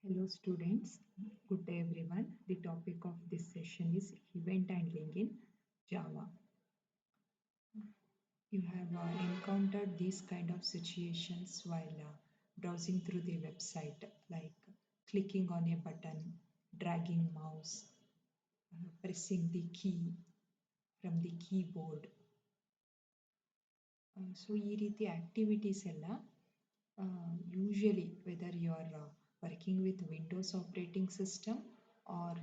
Hello students, good day everyone. The topic of this session is event handling in Java. You have encountered these kind of situations while browsing through the website, like clicking on a button, dragging mouse, pressing the key from the keyboard. So ಈ ರೀತಿ activities ಎಲ್ಲ usually whether you are working with Windows operating system or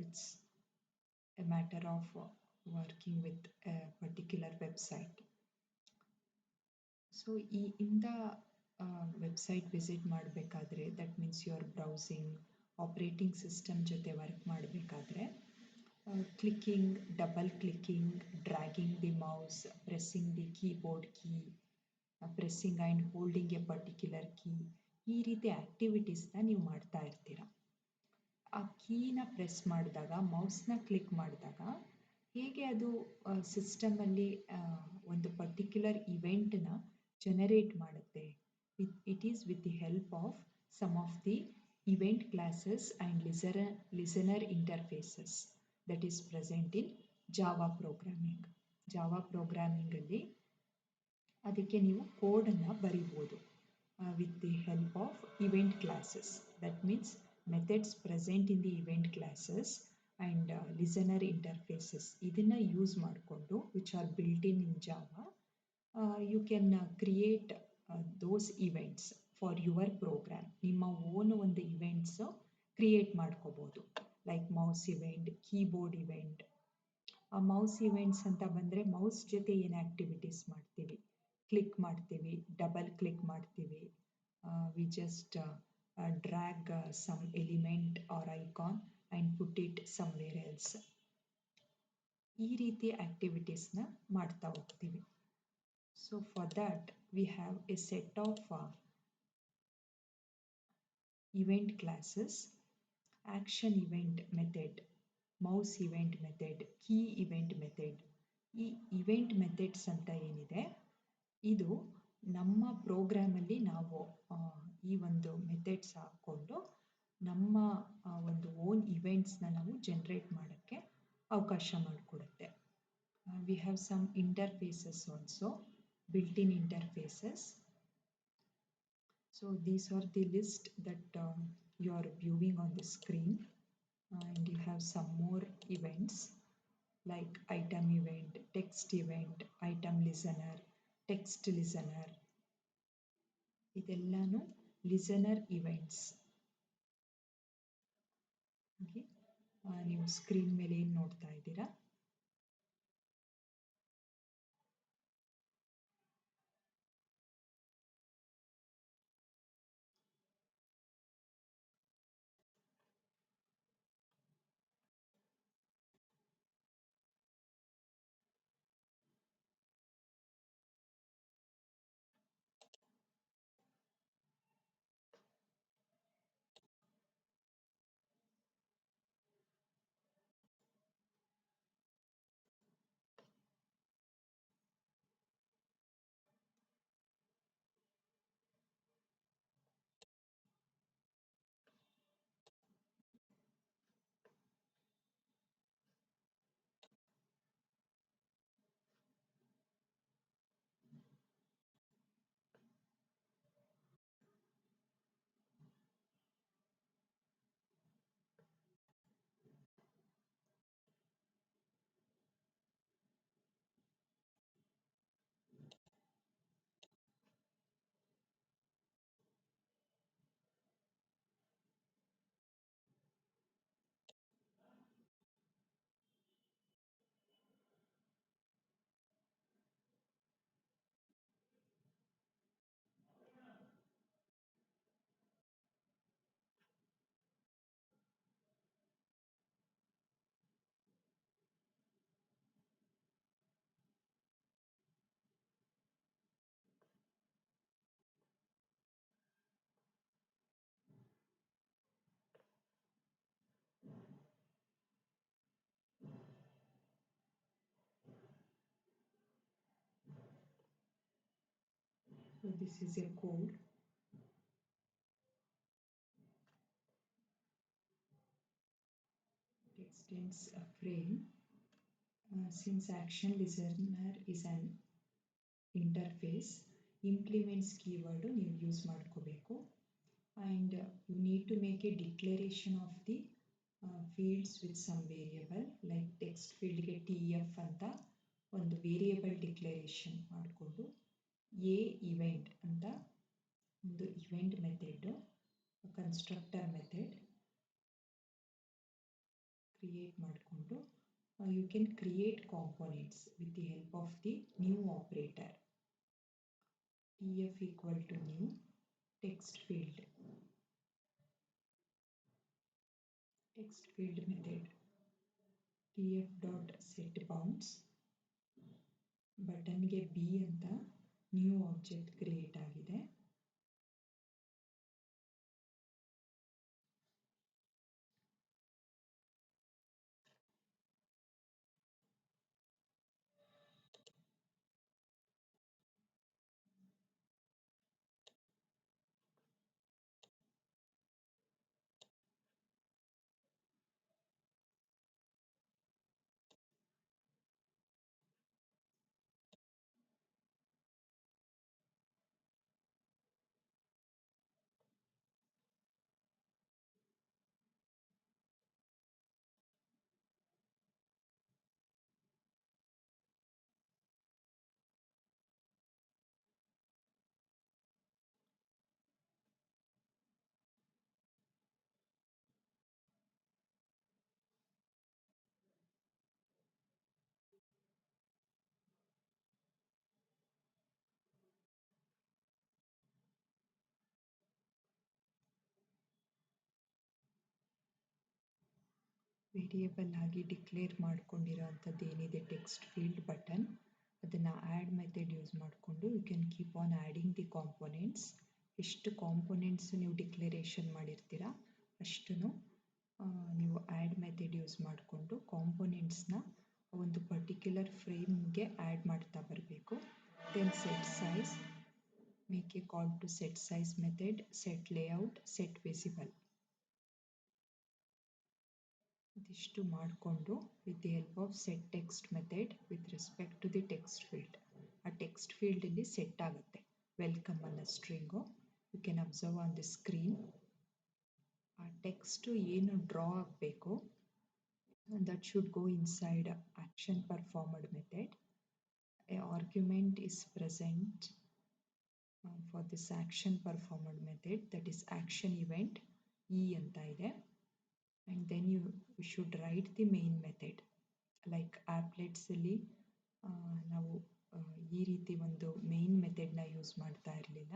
it's a matter of working with a particular website. So in the website visit ಮಾಡಬೇಕಾದ್ರೆ that means you are browsing operating system ಜೊತೆ work ಮಾಡಬೇಕಾದ್ರೆ clicking, double clicking, dragging the mouse, pressing the keyboard key, pressing and holding a particular key, ಈ ರೀತಿ ಆಕ್ಟಿವಿಟೀಸ್ನ ನೀವು ಮಾಡ್ತಾ ಇರ್ತೀರ. ಆ ಕೀನ press ಮಾಡಿದಾಗ ಮೌಸ್ನ ಕ್ಲಿಕ್ ಮಾಡಿದಾಗ ಹೇಗೆ ಅದು ಸಿಸ್ಟಮಲ್ಲಿ ಒಂದು ಪರ್ಟಿಕ್ಯುಲರ್ ಇವೆಂಟ್ನ ಜನರೇಟ್ ಮಾಡುತ್ತೆ. It is with the help of some of the event classes and listener interfaces that is present in Java programming. Java ಪ್ರೋಗ್ರಾಮಿಂಗಲ್ಲಿ ಅದಕ್ಕೆ ನೀವು ಕೋಡನ್ನು ಬರಿಬೋದು with the help of event classes. That means methods present in the event classes and listener interfaces ಇದನ್ನ use ಮಾಡಿಕೊಂಡು which are built in Java, you can create those events for your program. ನಿಮ್ಮ own ಒಂದು events create ಮಾಡ್ಕೋಬೋದು, like mouse event, keyboard event. ಆ mouse events ಅಂತ ಬಂದರೆ mouse ಜೊತೆ ಏನು ಆ್ಯಕ್ಟಿವಿಟೀಸ್ ಮಾಡ್ತೀವಿ, ಕ್ಲಿಕ್ ಮಾಡ್ತೀವಿ, ಡಬಲ್ ಕ್ಲಿಕ್ ಮಾಡ್ತೀವಿ, we just drag some element or icon and put it somewhere else. ಈ ರೀತಿ ಆಕ್ಟಿವಿಟೀಸ್ನ ಮಾಡ್ತಾ ಹೋಗ್ತೀವಿ. So for that we have A set of event classes, action event method, mouse event method, key event method. ಈ event methods ಅಂತ ಏನಿದೆ ಇದು ನಮ್ಮ ಪ್ರೋಗ್ರಾಮಲ್ಲಿ ನಾವು ಈ ಒಂದು ಮೆಥಡ್ಸ್ ಹಾಕ್ಕೊಂಡು ನಮ್ಮ ಒಂದು ಓನ್ ಇವೆಂಟ್ಸ್ನ ನಾವು ಜನರೇಟ್ ಮಾಡೋಕ್ಕೆ ಅವಕಾಶ ಮಾಡಿಕೊಡುತ್ತೆ. We have some interfaces also, built in interfaces. So these are the list that you are viewing on the screen, and you have some more events like item event, text event, item listener, text listener. ಇದೆಲ್ಲಾನು listener events. ನೀವು screen ಮೇಲೆ ಏನು ನೋಡ್ತಾ ಇದ್ದೀರಾ, so this is a code. instance frame. Since action listener is an interface, implements keyword ನೀವು use ಮಾಡ್ಕೋಬೇಕು. And you need to make a declaration of the fields with some variable, like text field ಗೆ tf ಅಂತ ಒಂದು variable declaration ಮಾಡಿಕೊಂಡು A event ಅಂತ ಒಂದು event method constructor method create ಮಾಡಿಕೊಂಡು you can create components with the help of the new operator. tf equal to new text field method tf dot set bounds button ಗೆ b ಅಂತ new object create ಆಗಿದೆ. Variable ಆಗಿ declare ಮಾಡ್ಕೊಂಡಿರೋ ಅಂಥದ್ದು ಏನಿದೆ text field button, ಅದನ್ನು add method use ಮಾಡಿಕೊಂಡು you can keep on adding the components. ಎಷ್ಟು ಕಾಂಪೊನೆಂಟ್ಸ್ ನೀವು ಡಿಕ್ಲರೇಷನ್ ಮಾಡಿರ್ತೀರ ಅಷ್ಟು ನೀವು ಆ್ಯಡ್ ಮೆಥಡ್ ಯೂಸ್ ಮಾಡಿಕೊಂಡು ಕಾಂಪೊನೆಂಟ್ಸ್ನ ಒಂದು ಪರ್ಟಿಕ್ಯುಲರ್ ಫ್ರೇಮ್ಗೆ ಆ್ಯಡ್ ಮಾಡ್ತಾ ಬರಬೇಕು. Then set size, make a call to set size method, set layout, set visible. ಇದಿಷ್ಟು ಮಾಡಿಕೊಂಡು with the help of set text method with respect to the text field, ಆ text ಫೀಲ್ಡಲ್ಲಿ set ಆಗುತ್ತೆ welcome ಅನ್ನೋ string. You can observe on the screen. ಆ text ಏನು draw ಆಗಬೇಕು that should go inside action performed method. A argument is present for this action performed method, that is action event E ಅಂತ ಇದೆ. And then you should write the main method. Like applets ಅಲ್ಲಿ ನಾವು ಈ ರೀತಿ ಒಂದು main ಮೆಥಡ್ನ use ಮಾಡ್ತಾ ಇರಲಿಲ್ಲ.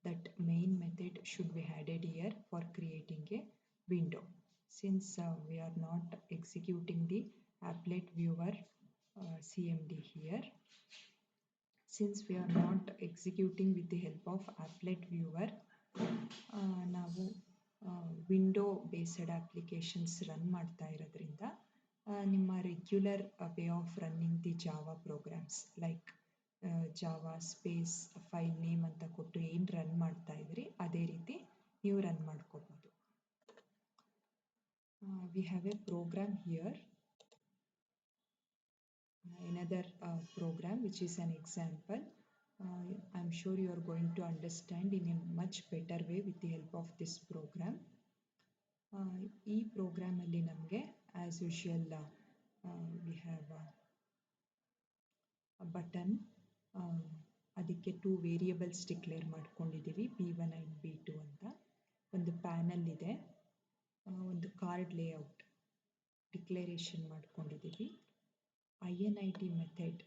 That main method should be added here for creating A window. Since we are not executing the applet viewer CMD here. Since we are not executing with the help of applet viewer, ನಾವು window based applications run ಮಾಡ್ತಾ ಇರೋದ್ರಿಂದ ನಿಮ್ಮ regular way of running the Java programs like Java space file name ಅಂತ ಕೊಟ್ಟು ಏನು run ಮಾಡ್ತಾ ಇದ್ರಿ ಅದೇ ರೀತಿ ನೀವು ರನ್ ಮಾಡ್ಕೋಬೋದು. We have a program here, another program which is an example. I'm sure you are going to understand in a much better way with the help of this program. ಈ ಪ್ರೋಗ್ರಾಮಲ್ಲಿ ನಮಗೆ as usual we have button, ಅದಕ್ಕೆ 2 variables declare ಮಾಡ್ಕೊಂಡಿದ್ದೀವಿ, B1 and B2 ಅಂತ. ಒಂದು panel ಇದೆ, ಒಂದು card layout declaration ಮಾಡ್ಕೊಂಡಿದ್ದೀವಿ. INIT method,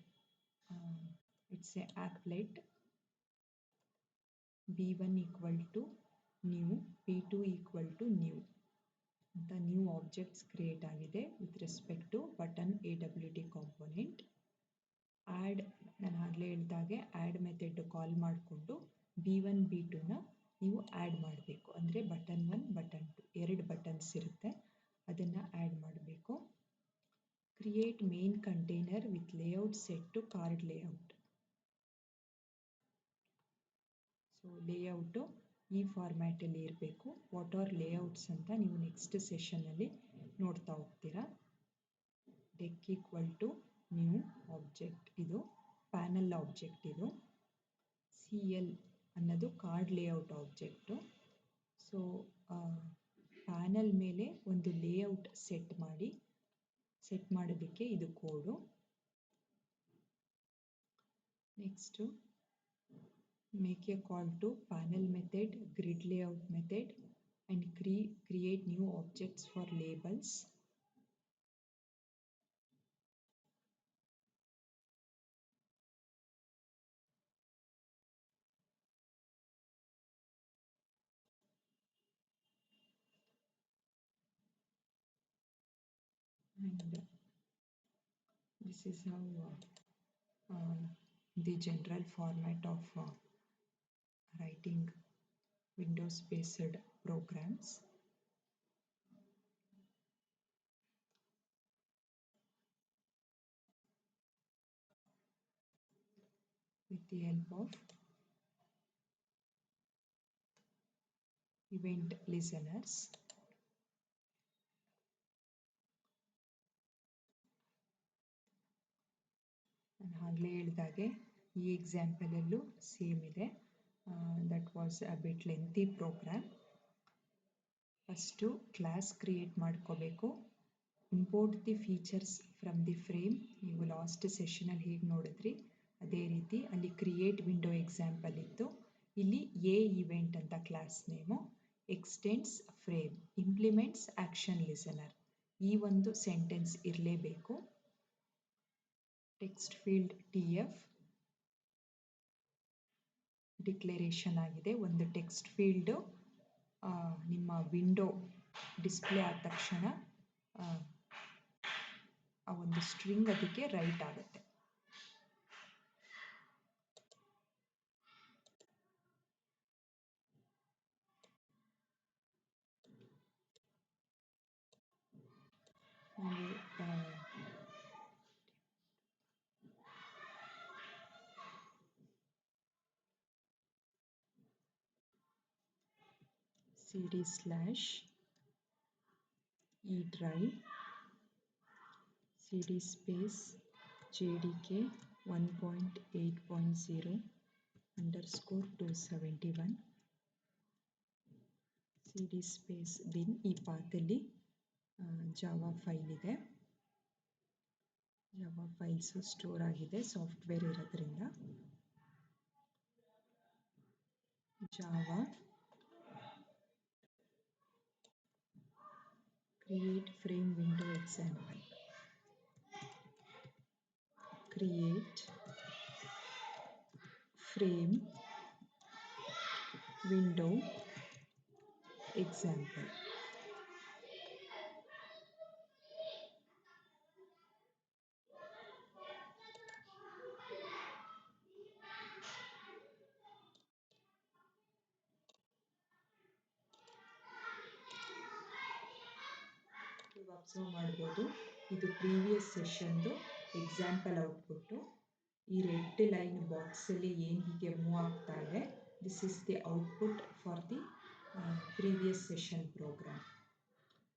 it's a applet. B1 equal to new, B2 equal to new ಅಂತ ನ್ಯೂ ಆಬ್ಜೆಕ್ಟ್ಸ್ ಕ್ರಿಯೇಟ್ ಆಗಿದೆ with respect to button AWT component. Add, ನಾನು ಆಗಲೇ ಹೇಳಿದಾಗೆ ಆ್ಯಡ್ ಮೆಥಡ್ ಕಾಲ್ ಮಾಡಿಕೊಂಡು B1 B2ನ ನೀವು ಆ್ಯಡ್ ಮಾಡಬೇಕು. ಅಂದರೆ ಬಟನ್ 1 ಬಟನ್ 2 2 ಬಟನ್ಸ್ ಇರುತ್ತೆ, ಅದನ್ನು ಆ್ಯಡ್ ಮಾಡಬೇಕು. Create main container with layout set to card layout. So layout ಈ ಫಾರ್ಮ್ಯಾಟಲ್ಲಿ ಇರಬೇಕು. ವಾಟ್ ಆರ್ ಲೇಔಟ್ಸ್ ಅಂತ ನೀವು ನೆಕ್ಸ್ಟ್ ಸೆಷನ್ನಲ್ಲಿ ನೋಡ್ತಾ ಹೋಗ್ತೀರಾ. Tech equal to new object, ಇದು ಪ್ಯಾನಲ್ ಆಬ್ಜೆಕ್ಟ್. ಇದು ಸಿ ಎಲ್ ಅನ್ನೋದು card layout object. So panel ಮೇಲೆ ಒಂದು ಲೇಔಟ್ ಸೆಟ್ ಮಾಡೋದಕ್ಕೆ ಇದು code. Next make a call to panel method, grid layout method, and create new objects for labels. And this is how the general format of writing Windows based programs. With the help of event listeners. ನಾನು ಆಗಲೇ ಹೇಳಿದಾಗೆ ಈ ಎಕ್ಸಾಂಪಲಲ್ಲೂ same ಇದೆ. That was a bit lengthy program. First class create ಮಾಡ್ಕೋಬೇಕು. Import the features from the frame. ನೀವು last ಸೆಷನಲ್ಲಿ ಹೇಗೆ ನೋಡಿದ್ರಿ ಅದೇ ರೀತಿ ಅಲ್ಲಿ ಕ್ರಿಯೇಟ್ ವಿಂಡೋ ಎಕ್ಸಾಂಪಲ್ ಇತ್ತು. ಇಲ್ಲಿ ಎ ಇವೆಂಟ್ ಅಂತ class name. Extends frame, implements action listener, ಈ ಒಂದು ಸೆಂಟೆನ್ಸ್ ಇರಲೇಬೇಕು. Text field T F declaration ಆಗಿದೆ. ಒಂದು ಟೆಕ್ಸ್ಟ್ ಫೀಲ್ಡು ನಿಮ್ಮ ವಿಂಡೋ ಡಿಸ್ಪ್ಲೇ ಆದ ತಕ್ಷಣ ಆ ಒಂದು ಸ್ಟ್ರಿಂಗ್ ಅದಕ್ಕೆ ರೈಟ್ ಆಗುತ್ತೆ. cd slash e drive cd space jdk 1.8.0 underscore 271 cd space bin. ಈ ಪಾತಲ್ಲಿ ಜಾವಾ ಫೈಲ್ ಇದೆ. ಜಾವಾ ಫೈಲ್ಸು ಸ್ಟೋರ್ ಆಗಿದೆ ಸಾಫ್ಟ್ವೇರ್ ಇರೋದ್ರಿಂದ. Java create frame window example. Create frame window example. ನೀವು ಅಬ್ಸರ್ವ್ ಮಾಡ್ಬೋದು, ಇದು ಪ್ರೀವಿಯಸ್ ಸೆಷನ್ದು ಎಕ್ಸಾಂಪಲ್ ಔಟ್ಪುಟ್ಟು. ಈ ರೆಡ್ ಲೈನ್ ಬಾಕ್ಸಲ್ಲಿ ಏನು ಹೀಗೆ ಮೂವ್ ಆಗ್ತಾ ಇದೆ, this is the output for the previous session program.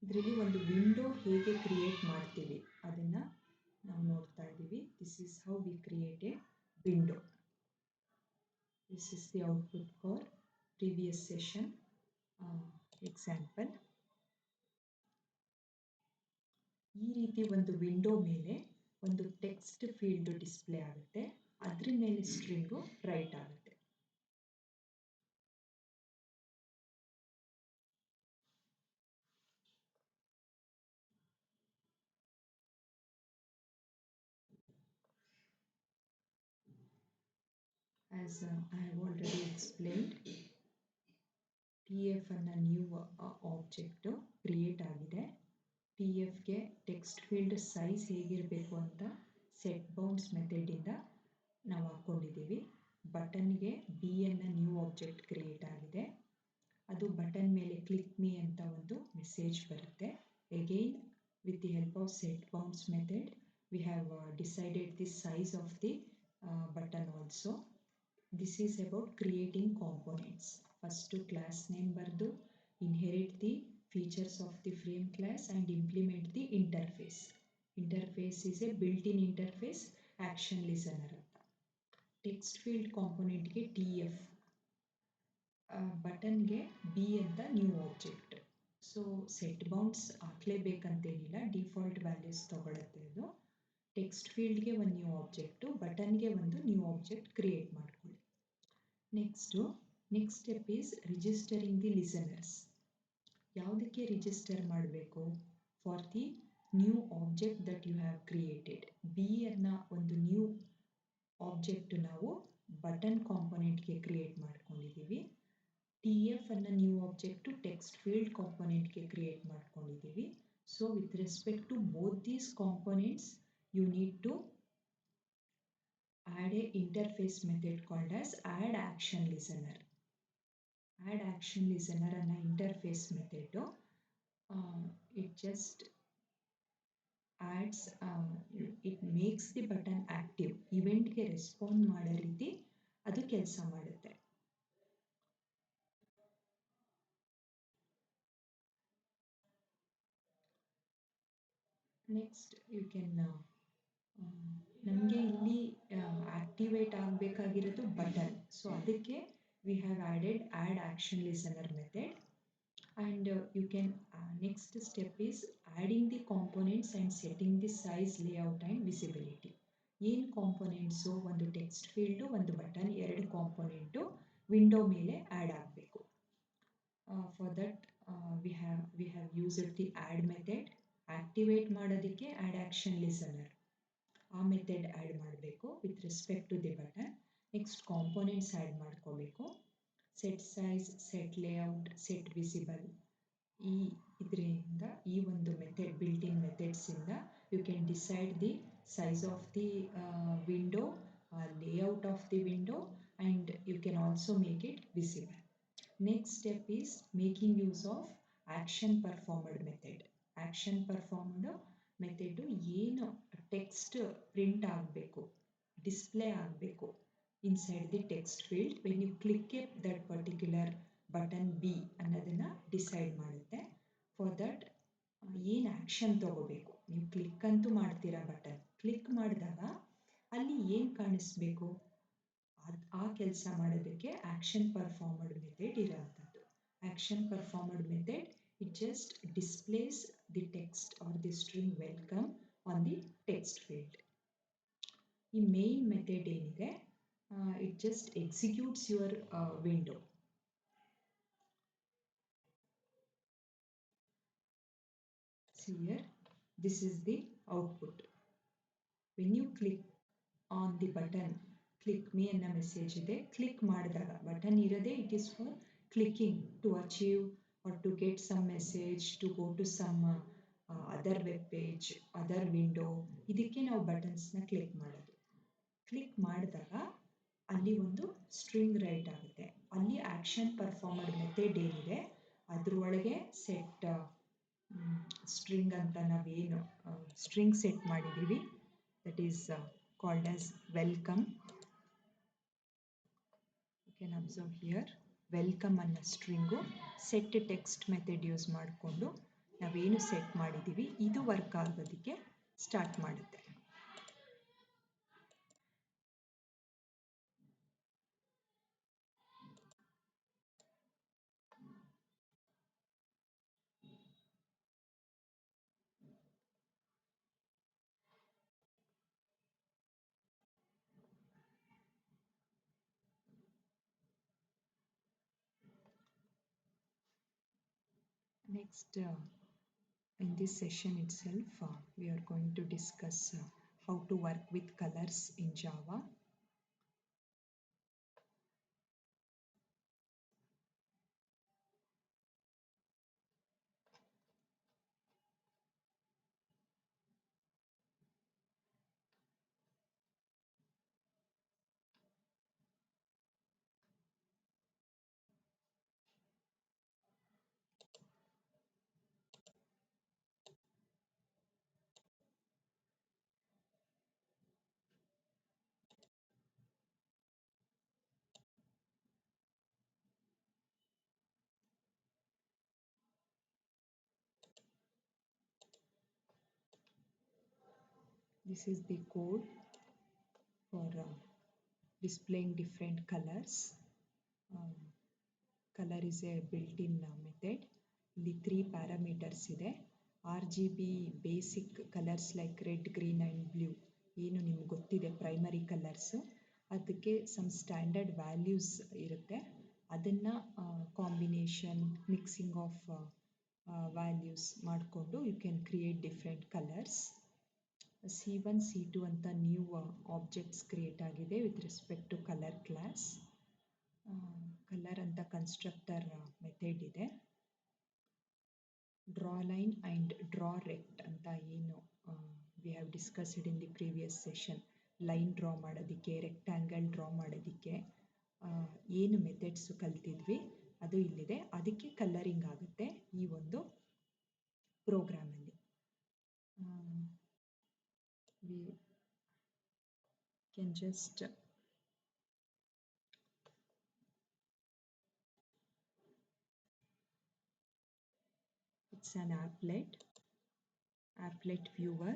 ಇದರಲ್ಲಿ ಒಂದು ವಿಂಡೋ ಹೇಗೆ ಕ್ರಿಯೇಟ್ ಮಾಡ್ತೀವಿ ಅದನ್ನು ನಾವು ನೋಡ್ತಾ ಇದ್ದೀವಿ. This is how we create A window. This is the output for previous session example. ಈ ರೀತಿ ಒಂದು ವಿಂಡೋ ಮೇಲೆ ಒಂದು ಟೆಕ್ಸ್ಟ್ ಫೀಲ್ಡ್ ಡಿಸ್ಪ್ಲೇ ಆಗುತ್ತೆ, ಅದ್ರ ಮೇಲೆ ಸ್ಟ್ರಿಂಗು ರೈಟ್ ಆಗುತ್ತೆ. As I have already explained, TF ಅನ್ನೋ ನ್ಯೂ ಆಬ್ಜೆಕ್ಟು ಕ್ರಿಯೇಟ್ ಆಗಿದೆ. TFಗೆ ಟೆಕ್ಸ್ಟ್ ಫೀಲ್ಡ್ ಸೈಜ್ ಹೇಗಿರಬೇಕು ಅಂತ ಸೆಟ್ ಬೌಂಡ್ಸ್ ಮೆಥಡಿಂದ ನಾವು ಹಾಕ್ಕೊಂಡಿದ್ದೀವಿ. ಬಟನ್ಗೆ ಬಿ ಅನ್ನೋ ನ್ಯೂ ಆಬ್ಜೆಕ್ಟ್ ಕ್ರಿಯೇಟ್ ಆಗಿದೆ. ಅದು ಬಟನ್ ಮೇಲೆ ಕ್ಲಿಕ್ ಮೀ ಅಂತ ಒಂದು ಮೆಸೇಜ್ ಬರುತ್ತೆ. Again with the help of set bounds method we have decided the size of the button also. This is about creating components. First to class name bardu, inherit the features of the frame class and implement the interface. Interface is a built in interface action listener ಅಂತ. Text field ಕಾಂಪೊನೆಂಟ್ಗೆ TF, ಬಟನ್ಗೆ B ಅಂತ new object. So set bounds ಹಾಕ್ಲೇಬೇಕಂತೇನಿಲ್ಲ, default values ತಗೊಳುತ್ತೆ ಅದು. Text ಫೀಲ್ಡ್ಗೆ ಒಂದು new object, ಬಟನ್ಗೆ ಒಂದು ನ್ಯೂ ಆಬ್ಜೆಕ್ಟ್ ಕ್ರಿಯೇಟ್ ಮಾಡ್ಕೊಳ್ಳಿ. Next step is registering the listeners. ಯಾವುದಕ್ಕೆ ರಿಜಿಸ್ಟರ್ ಮಾಡಬೇಕು? For the new object that you have created. B ಅನ್ನ ಒಂದು ನ್ಯೂ ಆಬ್ಜೆಕ್ಟ್ ನಾವು ಬಟನ್ ಕಾಂಪೊನೆಂಟ್ಗೆ ಕ್ರಿಯೇಟ್ ಮಾಡ್ಕೊಂಡಿದ್ದೀವಿ. TF ಅನ್ನ ನ್ಯೂ ಆಬ್ಜೆಕ್ಟು ಟೆಕ್ಸ್ಟ್ ಫೀಲ್ಡ್ ಕಾಂಪೊನೆಂಟ್ಗೆ ಕ್ರಿಯೇಟ್ ಮಾಡ್ಕೊಂಡಿದ್ದೀವಿ. So with respect to both these components you need to add a interface method called as add action listener. Add action listener ಅನ್ನ interface method. It just adds, it makes the button active. ಇವೆಂಟ್ಗೆ respond ಮಾಡೋ ರೀತಿ ಅದು ಕೆಲಸ ಮಾಡುತ್ತೆ. Next you can, ನಮಗೆ ಇಲ್ಲಿ activate ಆಗಬೇಕಾಗಿರೋದು ಬಟನ್. ಸೊ ಅದಕ್ಕೆ we have add action listener method. And you can, next step is adding the components and setting the size, layout and visibility. ಏನು ಕಾಂಪೊನೆಂಟ್ಸು? ಒಂದು ಟೆಕ್ಸ್ಟ್ ಫೀಲ್ಡು, ಒಂದು button, ಎರಡು component window ಮೇಲೆ add ಆಗಬೇಕು. For that we have used the add method. Activate ಮಾಡೋದಕ್ಕೆ add action listener, ಆ method add ಮಾಡಬೇಕು with respect to the button. Next components add ಮಾಡ್ಕೋಬೇಕು. Set size, set layout, set visible. ಇದರಿಂದ ಈ ಒಂದು method, built in ಮೆಥಡ್ಸಿಂದ you can decide the size of the window, layout of the window, and you can also make it visible. Next step is making use of action performed method. Action performed method ಏನು text print ಆಗಬೇಕು, display ಆಗಬೇಕು inside the text field when you click a that particular button B ಅನ್ನೋದನ್ನು decide ಮಾಡುತ್ತೆ. For that ಏನು action ತಗೋಬೇಕು, ನೀವು click ಅಂತೂ ಮಾಡ್ತೀರಾ, ಬಟನ್ ಕ್ಲಿಕ್ ಮಾಡಿದಾಗ ಅಲ್ಲಿ ಏನು ಕಾಣಿಸ್ಬೇಕು, ಆ ಕೆಲಸ ಮಾಡೋದಕ್ಕೆ ಆಕ್ಷನ್ ಪರ್ಫಾರ್ಮ್ಡ್ ಮೆಥಡ್ ಇರೋವಂಥದ್ದು. Action performed method, it just displays the text or the string welcome on the text field. ಈ main method ಏನಿದೆ, it just executes your window. See here, this is the output. When you click on the button, click me ಅನ್ನೋ message ಇದೆ. Click ಮಾಡಿದಾಗ button ಇರೋದೇ it is for clicking to achieve or to get some message, to go to some other web page, other window. ಇದಕ್ಕೆ ನಾವು ಬಟನ್ಸ್ನ click ಮಾಡೋದು. Click ಮಾಡಿದಾಗ ಅಲ್ಲಿ ಒಂದು ಸ್ಟ್ರಿಂಗ್ ರೈಟ್ ಆಗುತ್ತೆ. ಅಲ್ಲಿ ಆಕ್ಷನ್ ಪರ್ಫಾರ್ಮ್ಡ್ ಮೆಥಡ್ ಏನಿದೆ ಅದರೊಳಗೆ ಸೆಟ್ ಸ್ಟ್ರಿಂಗ್ ಅಂತ ನಾವೇನು ಸ್ಟ್ರಿಂಗ್ ಸೆಟ್ ಮಾಡಿದ್ದೀವಿ, that is called as welcome. You can observe here, welcome ಅನ್ನೋ string set text method use ಮಾಡಿಕೊಂಡು ನಾವೇನು ಸೆಟ್ ಮಾಡಿದ್ದೀವಿ ಇದು ವರ್ಕ್ ಆಗೋದಕ್ಕೆ ಸ್ಟಾರ್ಟ್ ಮಾಡುತ್ತೆ. Next, in this session itself, we are going to discuss how to work with colors in Java. This is the code for displaying different colors. Color is a built-in method. ಇಲ್ಲಿ 3 parameters ಇದೆ. RGB basic colors like red, green and blue ಏನು ನಿಮ್ಗೆ ಗೊತ್ತಿದೆ primary colours, ಅದಕ್ಕೆ some standard values ಇರುತ್ತೆ. ಅದನ್ನು combination mixing of values ಮಾಡಿಕೊಂಡು you can create different colours. C1 C2 ಅಂತ ನ್ಯೂ ಆಬ್ಜೆಕ್ಟ್ಸ್ ಕ್ರಿಯೇಟ್ ಆಗಿದೆ with respect to colour class. Colour ಅಂತ ಕನ್ಸ್ಟ್ರಕ್ಟರ್ ಮೆಥಡ್ ಇದೆ. Draw line and draw rect ಅಂತ ಏನು we have discussed in the previous session. Line draw ಮಾಡೋದಕ್ಕೆ, rectangle draw ಮಾಡೋದಕ್ಕೆ ಏನು methods ಕಲ್ತಿದ್ವಿ ಅದು ಇಲ್ಲಿದೆ. ಅದಕ್ಕೆ ಕಲರಿಂಗ್ ಆಗುತ್ತೆ ಈ ಒಂದು ಪ್ರೋಗ್ರಾಮಲ್ಲಿ. We can just it's an applet viewer,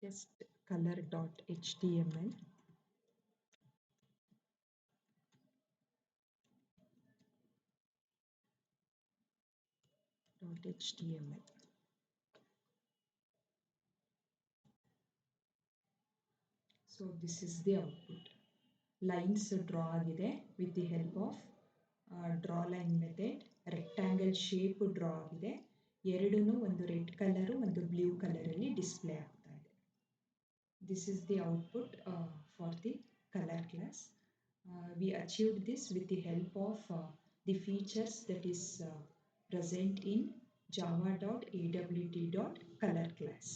just color.html. So this is the output. Lines draw ಆಗಿದೆ with the help of draw line method. Rectangle shape draw ಆಗಿದೆ. ಎರಡೂ ಒಂದು ರೆಡ್ ಕಲರು ಒಂದು ಬ್ಲೂ ಕಲರಲ್ಲಿ ಡಿಸ್ಪ್ಲೇ ಆಗ್ತಾ ಇದೆ. This is the output for the colour class. We achieved this with the help of the features that is present in java.awt.color class.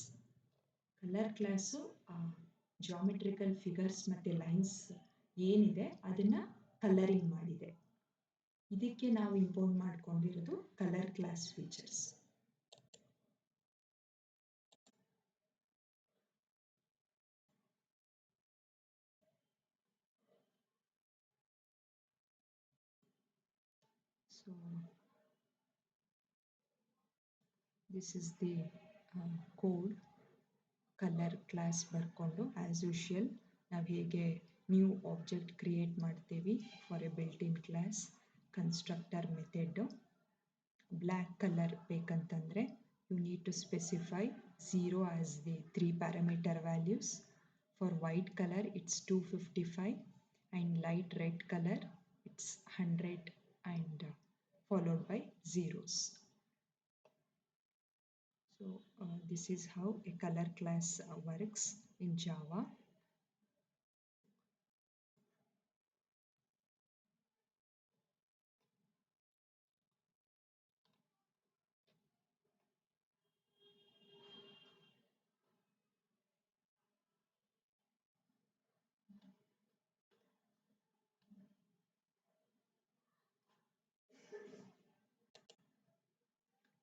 Colour class geometrical figures ಮತ್ತು lines ಏನಿದೆ ಅದನ್ನು colouring ಮಾಡಿದೆ. ಇದಕ್ಕೆ ನಾವು import ಮಾಡ್ಕೊಂಡಿರೋದು colour class features. So this is the code. Colour class ಬರ್ಕೊಂಡು as usual ನಾವು ಹೇಗೆ ನ್ಯೂ ಆಬ್ಜೆಕ್ಟ್ ಕ್ರಿಯೇಟ್ ಮಾಡ್ತೀವಿ for a built in class. Constructor method. Black colour ಬೇಕಂತಂದರೆ you need to specify 0 as the 3 parameter values. For white colour it's 255 and light red colour it's 100 and followed by zeros. So this is how a color class works in Java.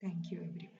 Thank you everyone.